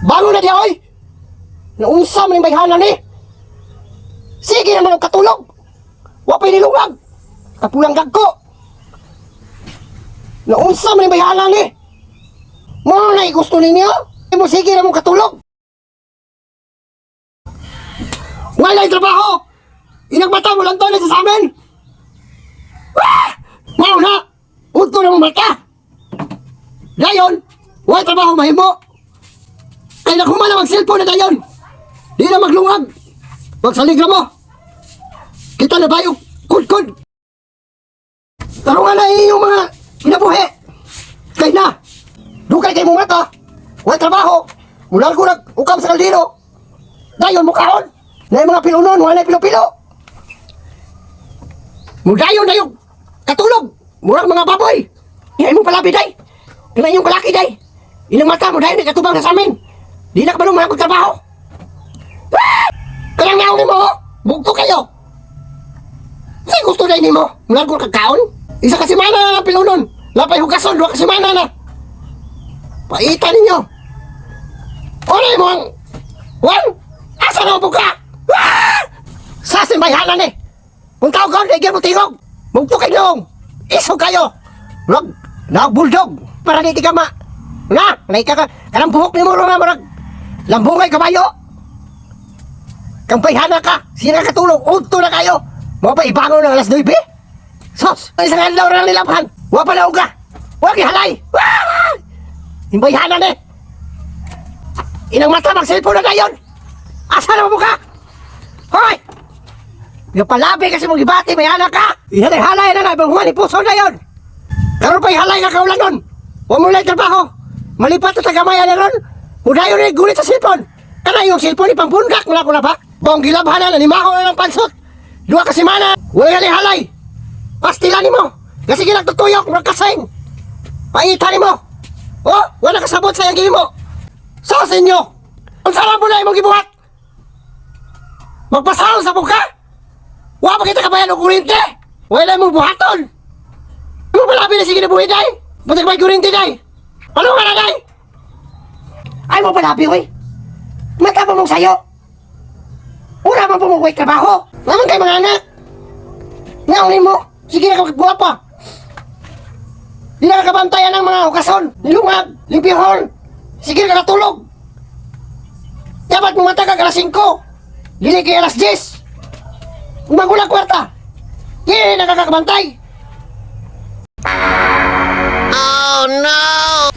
Bangon na diya, oy! Naunsa man yung bayhanan ni. Sige naman ang katulog. Wapay nilungag. Kapulang gagko. Naunsa man yung bayhanan ni. Mo na gusto ninyo? Mo sige naman katulog. Walay trabaho. Inagmata mo lang to na sa amin. Mau na. Unto na mo mata. Dayon, walay trabaho mahimo. Ay nakuha na mag-cellphone na dayon. Di na maglungag. Magsaligra mo. Kita na ba yung kud-kud? Tarungan na yung mga inabuhi. Kaya na. Dukay kayo mong mata. Walay trabaho. Mula ko nag-ukam sa kaldero. Dayon mukhaon. Na yung mga pilunon, wala pilo-pilo. Mudayon na yung katulog. Murang mga baboy. Ihay mo palabi, day. Kaya yung kalaki, day. Inang mata mo, day, nagkatubang na sa amin. Di na kabalong mga trabaho. Kaya nga ni mo, bugto kayo. Say gusto day ni mo, mula ko kakaon. Isa ka simana na pilunon. Lapay hugason, 2 ka simana na. Paita ninyo. Oray mo ang... Wan, asa na buka? Sa simbayhanan eh. Kung tao ka, nagyan mo tingog. Bugto kayo. Iso kayo. Log, bulldog. Para di ka ma. Na, kanang buhok ni mo nga marag. Lambungay kabayo. Kampayhana ka. Sina katulong. Unto na kayo. Mga pa ibangon ng alas 9. Sos, isang adlaw na nilaphan. Wa pa na uga. Huwag ihalay. Himbayhana ni. Inang mata mag-cellphone na dayon. Asa na mo ka? Hoy! Yung palabi kasi mong ibati, may anak ka. Ihalay-halay na na. Ibang human, ipuso na yun. Karoon pa ihalay ka kaulan nun. Huwag mo lang trabaho. Malipat na tagamaya na ron. Mudayo rin gulit sa cellphone. Kana yung cellphone ipambungkak mo na ko na ba? Bong gilabhan na, nanimaho na ng pansot. 2 ka simana. Huwag halay-halay. Pastilan mo. Kasi ginagtutuyok, magkasing. Paitan mo. Oh, wala kasabot sa yung mo. Sa inyo. Kung saan mo na imong gibuhat. Magpasalo sa buka. Wa pa kita kabayan o kurinte. Wala mo buhaton. Ano palabi na sige na buhay, day? Ba't may kurinte, day? Ano nga na, day? Ay mo palabi, oy. Mata pa mong sayo. Una pa pumukuhay trabaho. Naman kayo mga anak. Ngaunin mo. Sige na kapagbuha pa. Di na kakabantayan ng mga okason. Nilungag. Limpihon. Sige na katulog. Dapat mong mata ka alas 5. Dili kay alas 10. Magulang kwarta. Hindi na kakakabantay. Oh no!